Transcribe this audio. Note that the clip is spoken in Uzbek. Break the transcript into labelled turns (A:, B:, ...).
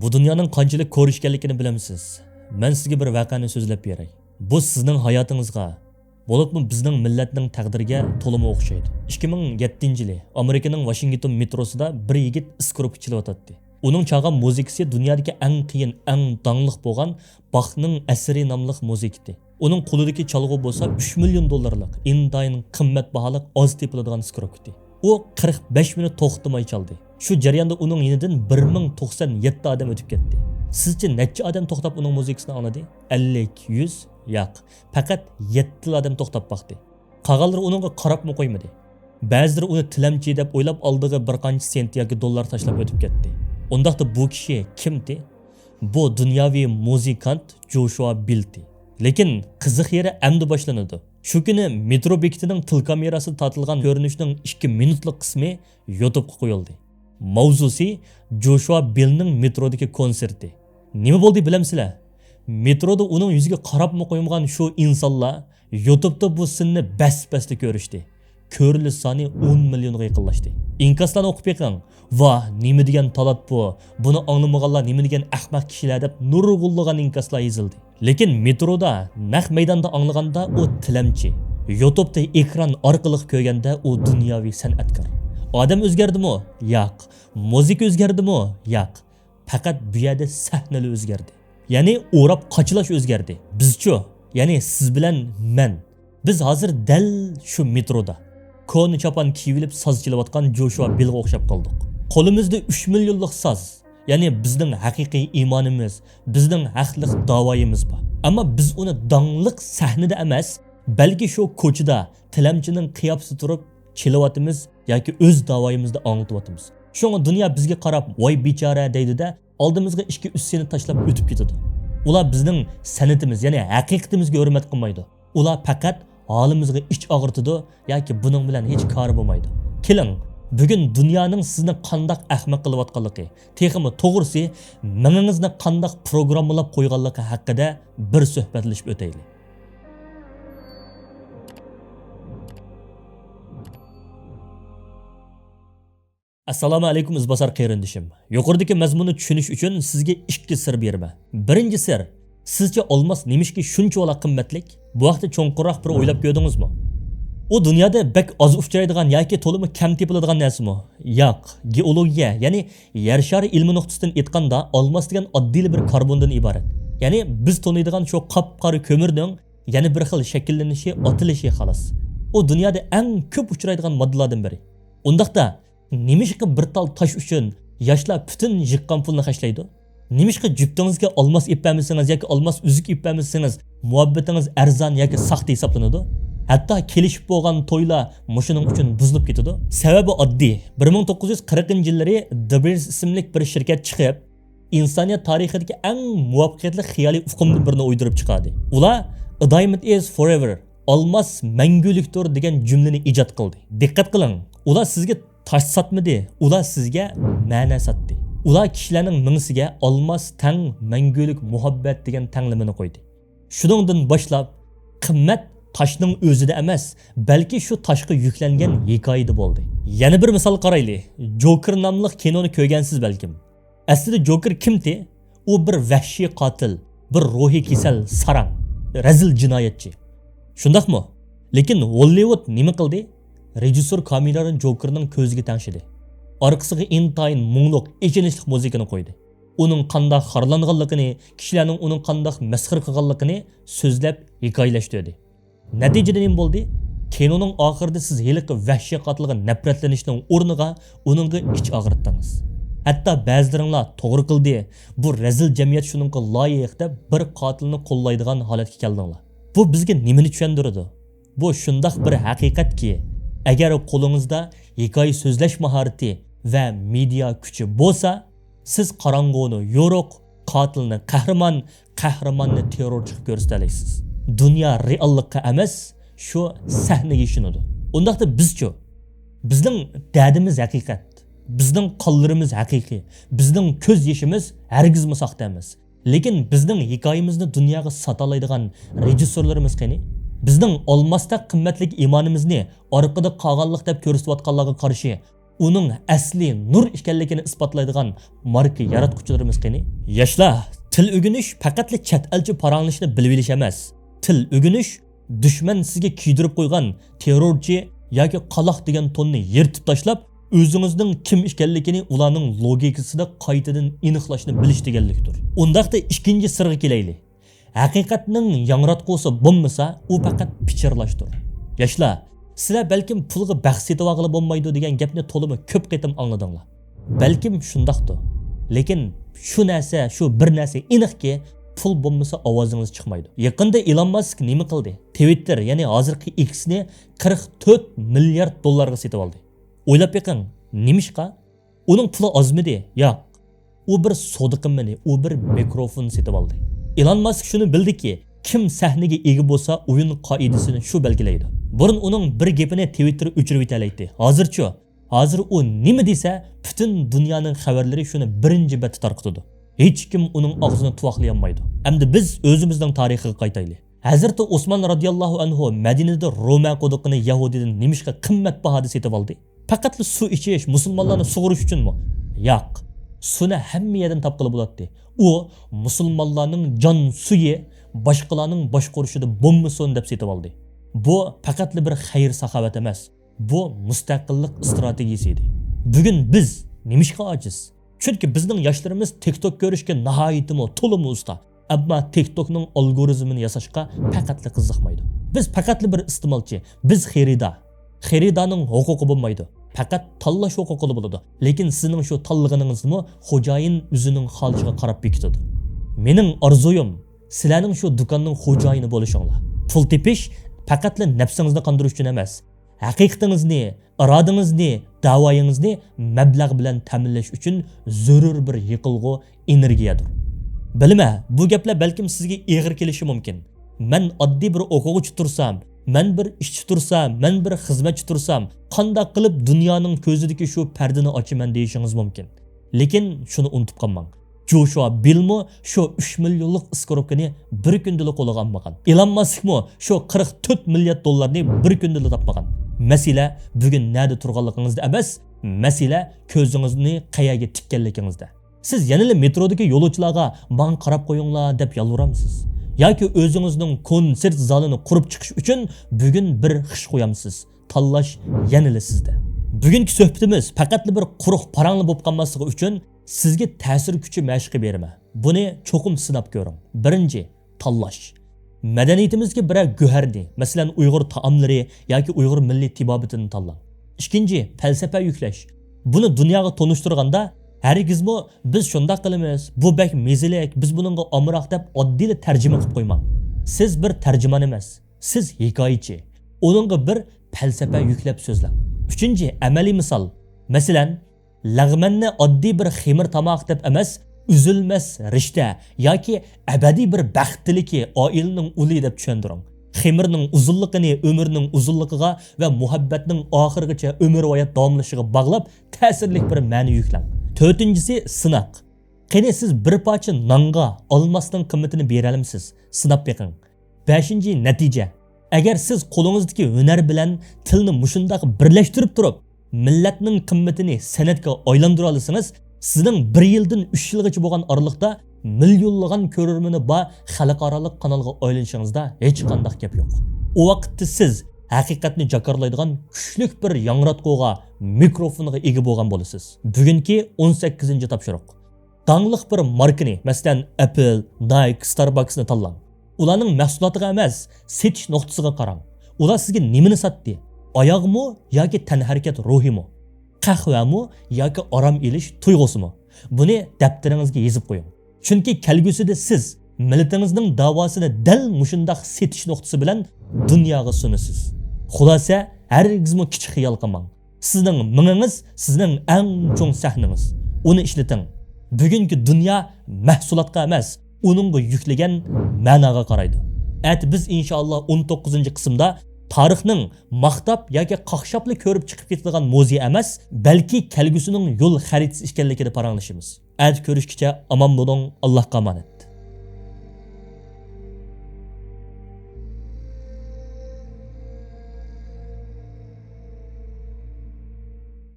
A: Bu dunyoning qanchalik ko'r ekanligini bilamsiz. Men sizga bir voqeani so'zlab beray. Bu sizning hayotingizga, bo'libmi bizning millatning taqdiriga to'liq o'xshaydi. 2007-yili Amerikaning Washington metrosida bir yigit iskrup chilayotdi. Uning chalgan muzikasi dunyodagi eng qiyin, eng dangliq bo'lgan Bachning asri nomli muzikati. Uning qo'lidagi chalg'u bo'lsa 3 million dollarlik, intayin qimmatbaholik oz tepiladigan iskrupti. O 45 minut to'xtamay çaldı. Şu jarayonda uning yenidan 1097 odam o'tib ketdi. Sizcha necha odam to'xtab uning muzikasini angladi? 50, 100? Yo'q. Faqat 7 odam to'xtab baqdi. Qolganlar uningga qarabmi qo'ymadi. Ba'zilari uni tilamchi deb o'ylab oldiga bir qancha sent yoki dollar tashlab o'tib ketdi. Undaqda bu kishi kimdi? Bu dunyoviy muzikant Joshua Bill'ti. Lekin qiziq yeri endi boshlanadi. Shu kuni metro bekitining til kamerasi tortilgan ko'rinishning 2 minutlik qismi YouTube'ga qo'yildi. Mavzusi Joshua Bill'ning metrodagi konserti. Nima bo'ldi bilamsizlar? Metroda uning yuziga qarabmi qo'ymagan shu insonlar YouTube'da bu sinni bas-basda ko'rishdi. Ko'rilish soni 10 millionga yaqinlashdi. Inkaslarni o'qib beqing. Vah, nima degan talat bu? Buni anglamaganlar nima degan ahmoq kishilar deb nurg'unlagan inkaslar yozildi. Lekin metroda naq maydonda anglaganda u tilamchi. YouTube'da ekran orqali ko'rganda u dunyoviy san'atkor. Odam o'zgardimi? Yo'q. Muzika o'zgardimi? Yo'q. Faqat bu yerda sahnalar o'zgardi. Ya'ni o'rab qochilash o'zgardi. Bizchi, ya'ni siz bilan men. Biz hozir dal shu metroda koni chapan kiyilib soz chilayotgan Joshua Bill'ga o'xshab qoldik. Qo'limizda 3 millionlik soz. Ya'ni bizning haqiqiy iymonimiz, bizning haqliq da'voyimiz bor. Ammo biz uni dangliq sahnada emas, balki shu ko'chada tilamchining qiyofasida turib chilayotimiz yoki o'z da'voyimizda anglatyapmiz. Shunga dunyo bizga qarab, "Voy bechora" deydi-da, oldimizga 2-3 seni tashlab o'tib ketadi. Ular bizning san'atimiz, ya'ni haqiqatimizga hurmat qilmaydi. Ular faqat halimizga ich og'ritadi yoki buning bilan hech kori bo'lmaydi. Keling, bugun dunyoning sizni qandoq ahmoq qilayotganligi, texmi to'g'risi miningizni qandoq programmalab qo'yganligi haqida bir suhbatlashib o'taylik. Assalomu alaykum izbosar qarindishim. Yuqoridagi mazmunni tushunish uchun sizga 2 sir beraman. Birinchi sir, sizcha olmos nemishki shuncha qimmatlik? Bu vaqtda cho'nqiroq bir o'ylab ko'rdingizmi? O dunyoda bak oz uchraydigan yoki to'limi kam tepiladigan narsami? Yo'q. Geologiya, ya'ni yer shari ilmi nuqtasidan aytganda olmos degan oddiy bir karbondan iborat. Ya'ni biz taniydigan shu qop-qora ko'mirning yana bir xil shakllanishi, otilishi xolos. O dunyoda eng ko'p uchraydigan moddalardan biri. Undaqda nimishqa bir tal tosh uchun yoshlar butun yiqqan pulni xashlaydi? Nimishqa juftingizga olmos ipamisingiz yoki olmos uzuk ipamisingiz muhabbatingiz arzon yoki saxta hisoblanadi? Hatto kelishib bo'lgan to'ylar mushuning uchun buzilib ketadi. Sababi oddiy. 1940-yillari Debris ismli bir shirkat chiqib, insoniyat tarixidagi eng muvaffaqiyatli xiyoliy uqumni birini o'ydirib chiqardi. Ular "A diamond is forever", olmos mangulikdir degan jumlani ijod qildi. Diqqat qiling. Ular sizga tash satmadi, ular sizga ma'no satdi. Ular kishilarning mingsiga olmos tang mangulik muhabbat degan tanglimini qo'ydi. Shuningdan boshlab qimmat taşning o'zida emas, balki shu tashga yuklangan hikoyada bo'ldi. Yana bir misol qaraylik. Joker nomli kinoni ko'rgansiz balkim. Aslida Joker kimdi? U bir vahshiy qotil, bir ruhiy kasal sarang, razil jinoyatchi. Shundaqmi? Lekin Hollywood nima qildi? Rejissor kameraning Jokerning ko'ziga tangshidi. Orqasiga intayin mungluq, echinishli muzikani qo'ydi. Uning qanday xorlanganligini, kishilarning uning qanday masxir qilganligini so'zlab hikoyalashtirdi. Natijada nima bo'ldi? Kinoning oxirida siz heliqi vahshiy qotilga nafratlanishning o'rniga uningga ich og'ritdingiz. Hatto ba'zilaringlar to'g'ri qildi, bu razil jamiyat shuningga loyiq deb bir qotilni qo'llaydigan holatga keldinglar. Bu bizga nimani tushundiradi? Bu shundoq bir haqiqatki, agar qo'lingizda hikoya so'zlash mahorati va media kuchi bo'lsa, siz qorong'uni yo'ruq, qotilni qahramon, qahramonni terrorchi qilib ko'rsatasiz. Dunyo reallikka emas, shu sahnaga ishonadi. Undaqda bizchi? Bizning dardimiz haqiqat. Bizning qonlarimiz haqiqiy. Bizning ko'z yoshimiz hargiz saxta emas. Lekin bizning hikoyamizni dunyoga sotalaydigan rejissorlarimiz qani? Bizning olmosda qimmatli iymonimizni orqada qolganlik deb ko'rsatayotganlarga qarshi uning asli nur ekanligini isbotlaydigan marka yaratquchilarimiz qani? Yoshlar, til o'rganish faqatli chet elchi paranglishni bilib olish emas. Til o'rganish dushman sizga kiydirib qo'ygan terrorchi yoki qaloq degan tonni yirtib tashlab, o'zingizning kim ekanligini ularning logikasida qaytadan aniqlashni bilish deganlikdir. Undaqda ikkinchi sirga kelaylik. Haqiqatning yangratqusi bo'lmasa, u faqat pichirlashdir. Yoshlar, sizlar balkim pulga baxsh etib olg'ili bo'lmaydi degan gapni to'limi ko'p qitim angladinglar. Balkim shundaqdir. Lekin shu narsa, shu bir narsa aniqki, pul bo'lmasa ovozingiz chiqmaydi. Yaqinda Elon Musk nima qildi? Twitter, ya'ni hozirgi X ni 44 milliard dollarga sotib oldi. O'ylab beqing, nimishqa? Uning puli ozmidi? Yo'q. U bir sodiqimini, u bir mikrofon sotib oldi. Elon Musk shuni bildiki, kim sahnaga ega bo'lsa, o'yin qoidasini shu belgilaydi. Burun uning bir gapini Twitter o'chirib yetalaydi. Hozir u nima desa, butun dunyoning xabarlari shuni birinchi bet tarqatadi. Hech kim uning og'zini tuvoqlay olmaydi. Endi biz o'zimizning tarixiga qaytaylik. Hazrat Osman radhiyallohu anhu Madinada Roma quduqini Yahudidan nimishqa qimmat bahoda sotib oldi. Faqat suv ichish, musulmonlarni sug'urish uchunmi? Yo'q. Suvni hamma yerdan topqili bo'ladi. U musulmonlarning jon suyi boshqalarning boshqarishida bo'lmasin deb sotib oldi. Bu faqat bir xayr saxovat emas. Bu mustaqillik strategiyasi edi. Bugun biz nimishqa ojiz? Chunki bizning yoshlarimiz TikTok ko'rishga nihoyatimi to'limi usta. Ammo TikTokning algoritmini yasashga faqatli qiziqmaydi. Biz faqatli bir iste'molchi, biz xaridor. Xaridaning huquqi bo'lmaydi. Faqat tanlash huquqi bo'ladi. Lekin sizning shu tanlaganingizni xo'jayin o'zining xohishiga qarab bekitadi. Mening orzuyim sizlarning shu do'konning xo'jayini bo'lishinglar. Pul tepish faqatli nafsingizni qandirish uchun emas. Haqiqatingizni, irodangizni, da'voyingizni mablag' bilan ta'minlash uchun zarur bir yiqilg'u energiyadir. Bilma, bu gaplar balkim sizga og'ir kelishi mumkin. Men oddiy bir o'quvchi tursam, men bir ishchi tursam, men bir xizmatchi tursam, qanday qilib dunyoning ko'zidagi shu pardani ochaman deyishingiz mumkin. Lekin shuni unutib qolmang. Joshua Billmo shu 3 millionlik iskorobkani bir kundada qo'liga olmagan. Elon Muskmo shu 44 milliard dollarni bir kundada topmagan. Masala bugun nada turganligingizda emas, masala ko'zingizni qayaga tikkanligingizda. Siz yanada metrodagi yo'lovchilarga "Men qarab qo'yinglar" deb yalvuramsiz. Yoki o'zingizning konsert zalini qurib chiqish uchun bugun bir xish qo'yamsiz. Tanlash yanada sizda. Bugungi suhbatimiz faqat bir quruq parangli bo'lib qolmasligi uchun sizga ta'sir kuchi mashqi berma. Buni cho'qim sinab ko'ring. Birinchi, tanlash. Madaniyatimizga biror go'harni, masalan Uyg'ur taomlari yoki Uyg'ur milliy tibobatini tanlang. Ikkinchi, falsafa yuklash. Buni dunyoga tonishtirganda hargizmi biz shunday qilamiz, bu bak mezilak, biz buningga omroq deb oddiy tarjima qilib qo'ymang. Siz bir tarjimon emas, siz hikoyachi. Uningga bir falsafa yuklab so'zlang. Uchinchi, amaliy misol. Masalan, lag'manni oddiy bir ximir tomoq deb emas, uzilmas rishta yoki abadiy bir baxtliki oilaning uli deb tushuntiring. Ximirning uzunligini umrning uzunligiga va muhabbatning oxirigacha umrvoyat davomlashiga bog'lab ta'sirli bir ma'no yuklang. To'rtinchisi, sinaq. Qani siz bir parcha nonga olmasning qimmatini bera olamsiz? Sinab beqing. Beshinchi, natija. Agar siz qo'lingizdagi hunar bilan tilni mushundaq birlashtirib turib, millatning qimmatini san'atga aylantira olsangiz, sizning 1 yildan 3 yilgacha bo'lgan oralikda millionlagan ko'rurmani va xalqaro kanalga aylanishingizda hech qanday gap yo'q. O vaqtda siz haqiqatni jakarlaydigan kuchli bir yangratquga, mikrofonga ega bo'lgan bo'lasiz. Bugungi 18-topshiriq. Dangliq bir markani, masalan Apple, Nike, Starbucks'ni tanlang. Ularning mahsulotiga emas, setish nuqtasiga qarang. Ular sizga nimani sotdi? Oyog'mi yoki tanharakat ruhimi? Qahvami yoki orom elish tuyg'usimi? Buni daftaringizga yozib qo'ying. Chunki kelgusida siz millatingizning davosini dal mushundaq setish nuqtasi bilan dunyoga sunasiz. Xulosa, hargizmi kichik xiyol qilmang. Sizning mingingiz sizning eng cho'ng sahnangiz. Uni ishlating. Bugungi dunyo mahsulotga emas, uningga yuklagan ma'noga qaraydi. Biz inshaalloh 19-qismda tarixning maqtab yoki qaqshapli ko'rib chiqib ketadigan muzey emas, balki kelgusining yo'l xaritasi ekanligini paranglashimiz. Ko'rishgacha omon bo'ling, Allohga omonat.